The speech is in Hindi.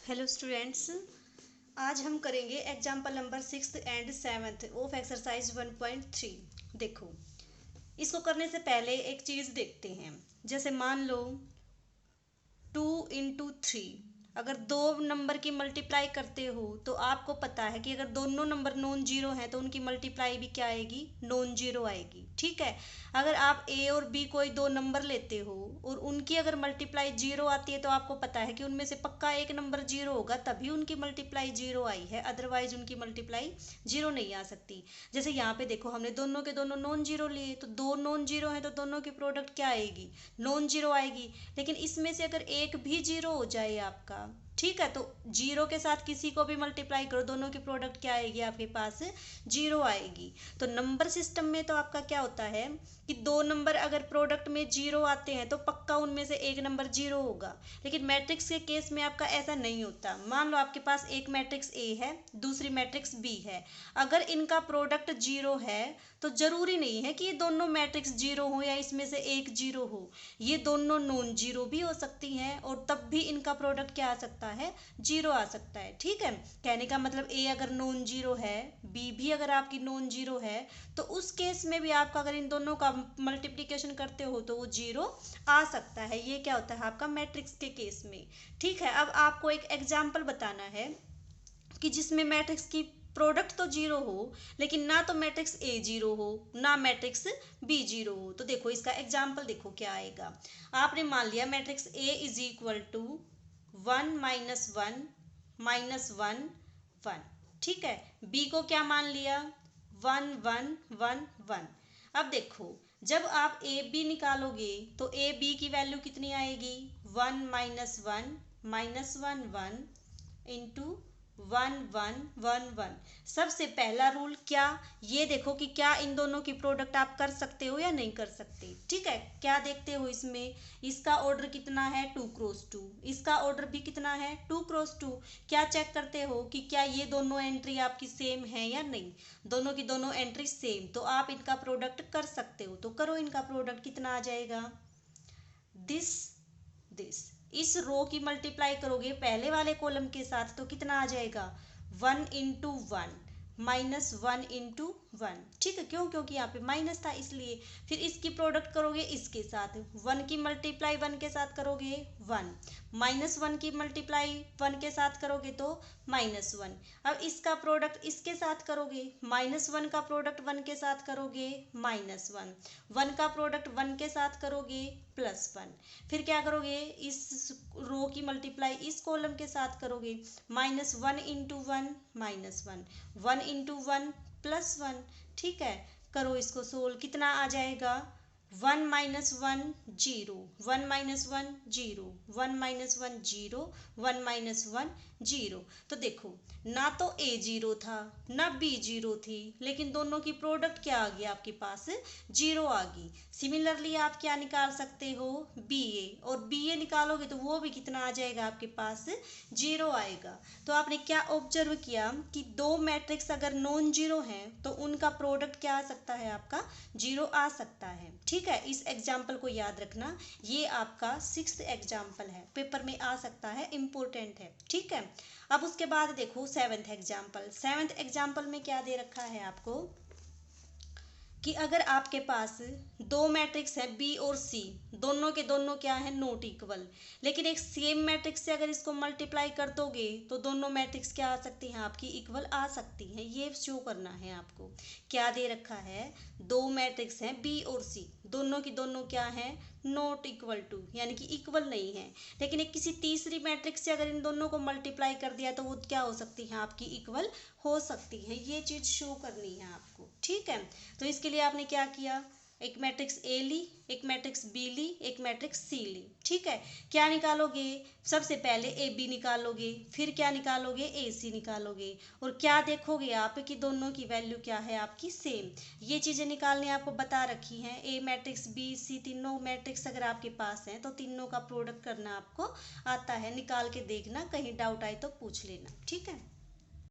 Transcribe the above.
हेलो स्टूडेंट्स, आज हम करेंगे example number 6 and 7 of exercise 1.3। देखो, इसको करने से पहले एक चीज़ देखते हैं। जैसे मान लो 2 × 3, अगर दो नंबर की मल्टीप्लाई करते हो तो आपको पता है कि अगर दोनों नंबर नॉन जीरो हैं तो उनकी मल्टीप्लाई भी क्या आएगी, नॉन जीरो आएगी। ठीक है, अगर आप ए और बी कोई दो नंबर लेते हो और उनकी अगर मल्टीप्लाई जीरो आती है तो आपको पता है कि उनमें से पक्का एक नंबर जीरो होगा, तभी उनकी मल्टीप्लाई जीरो आई है, अदरवाइज उनकी मल्टीप्लाई जीरो नहीं आ सकती। जैसे यहाँ पे देखो, हमने दोनों के दोनों नॉन जीरो लिए, तो दो नॉन जीरो हैं तो दोनों की प्रोडक्ट क्या आएगी, नॉन जीरो आएगी। लेकिन इसमें से अगर एक भी जीरो हो जाए आपका, ठीक है, तो जीरो के साथ किसी को भी मल्टीप्लाई करो, दोनों की प्रोडक्ट क्या आएगी, आपके पास जीरो आएगी। तो नंबर सिस्टम में तो आपका क्या होता है कि दो नंबर अगर प्रोडक्ट में जीरो आते हैं तो पक्का उनमें से एक नंबर जीरो होगा। लेकिन मैट्रिक्स के केस में आपका ऐसा नहीं होता। मान लो आपके पास एक मैट्रिक्स ए है, दूसरी मैट्रिक्स बी है, अगर इनका प्रोडक्ट जीरो है तो जरूरी नहीं है कि ये दोनों मैट्रिक्स जीरो हो या इसमें से एक जीरो हो, ये दोनों नॉन जीरो भी हो सकती हैं और तब भी इनका प्रोडक्ट क्या आ सकता है, जीरो आ सकता है। ठीक है, कहने का मतलब ए अगर नॉन जीरो है, बी भी अगर आपकी नॉन जीरो है, तो उस केस में भी आपका अगर इन दोनों का मल्टीप्लिकेशन करते हो तो वो जीरो आ सकता है। ये क्या होता है आपका मैट्रिक्स के केस में। ठीक है, अब आपको एक एग्जाम्पल बताना है कि जिसमें मैट्रिक्स की प्रोडक्ट तो जीरो हो लेकिन ना तो मैट्रिक्स ए जीरो हो ना मैट्रिक्स बी जीरो हो। तो देखो इसका एग्जाम्पल, देखो क्या आएगा। आपने मान लिया matrix A is equal to 1 - 1 -1 1। ठीक है, बी को क्या मान लिया, 1 1 1 1। अब देखो, जब आप ए बी निकालोगे तो ए बी की वैल्यू कितनी आएगी, 1 - 1 -1 1 इंटू 1 1 1 1। सबसे पहला रूल क्या, ये देखो कि क्या इन दोनों की प्रोडक्ट आप कर सकते हो या नहीं कर सकते। ठीक है, क्या देखते हो इसमें, इसका ऑर्डर कितना है 2 × 2, इसका ऑर्डर भी कितना है 2 × 2। क्या चेक करते हो कि क्या ये दोनों एंट्री आपकी सेम है या नहीं, दोनों की दोनों एंट्री सेम, तो आप इनका प्रोडक्ट कर सकते हो। तो करो, इनका प्रोडक्ट कितना आ जाएगा, दिस दिस। इस रो की मल्टीप्लाई करोगे पहले वाले कॉलम के साथ तो कितना आ जाएगा, 1 × 1 -1 × 1। ठीक है, क्यों, क्योंकि यहाँ पे माइनस था इसलिए। फिर इसकी प्रोडक्ट करोगे इसके साथ, 1 की मल्टीप्लाई 1 के साथ करोगे 1, -1 की मल्टीप्लाई 1 के साथ करोगे तो -1। अब इसका प्रोडक्ट इसके साथ करोगे, -1 का प्रोडक्ट 1 के साथ करोगे -1, 1 का प्रोडक्ट 1 के साथ करोगे +1। फिर क्या करोगे, इस रो की मल्टीप्लाई इस कॉलम के साथ करोगे, -1 × 1 -1 1 × 1 +1। ठीक है, करो इसको सोल्व, कितना आ जाएगा, 1 - 1 0 1 - 1 0 1 - 1 0 1 - 1 0। तो देखो, ना तो ए जीरो था ना बी जीरो थी, लेकिन दोनों की प्रोडक्ट क्या आ गई आपके पास, जीरो आ गई। सिमिलरली आप क्या निकाल सकते हो, बी ए, और बी ए निकालोगे तो वो भी कितना आ जाएगा आपके पास, जीरो आएगा। तो आपने क्या ऑब्जर्व किया कि दो मैट्रिक्स अगर नॉन जीरो हैं तो उनका प्रोडक्ट क्या आ सकता है, आपका जीरो आ सकता है। ठीक है, इस एग्जाम्पल को याद रखना, ये आपका 6th एग्जाम्पल है, पेपर में आ सकता है, इम्पोर्टेंट है। ठीक है, अब उसके बाद देखो 7th एग्जाम्पल। 7th एग्जाम्पल में क्या दे रखा है आपको कि अगर आपके पास दो मैट्रिक्स हैं बी और सी, दोनों के दोनों क्या है, नॉट इक्वल, लेकिन एक सेम मैट्रिक्स से अगर इसको मल्टीप्लाई कर दोगे तो दोनों मैट्रिक्स क्या आ सकती हैं, आपकी इक्वल आ सकती हैं। ये शो करना है आपको। क्या दे रखा है, दो मैट्रिक्स हैं बी और सी, दोनों की दोनों क्या है, नॉट इक्वल टू, यानी कि इक्वल नहीं है। लेकिन एक किसी तीसरी मैट्रिक्स से अगर इन दोनों को मल्टीप्लाई कर दिया तो वो क्या हो सकती है, आपकी इक्वल हो सकती है। ये चीज़ शो करनी है आपको। ठीक है, तो इसके लिए आपने क्या किया, एक मैट्रिक्स ए ली, एक मैट्रिक्स बी ली, एक मैट्रिक्स सी ली। ठीक है, क्या निकालोगे, सबसे पहले ए बी निकालोगे, फिर क्या निकालोगे, ए सी निकालोगे, और क्या देखोगे आप कि दोनों की वैल्यू क्या है, आपकी सेम। ये चीज़ें निकालने आपको बता रखी हैं। ए मैट्रिक्स बी सी, तीनों मैट्रिक्स अगर आपके पास हैं तो तीनों का प्रोडक्ट करना आपको आता है। निकाल के देखना, कहीं डाउट आए तो पूछ लेना। ठीक है।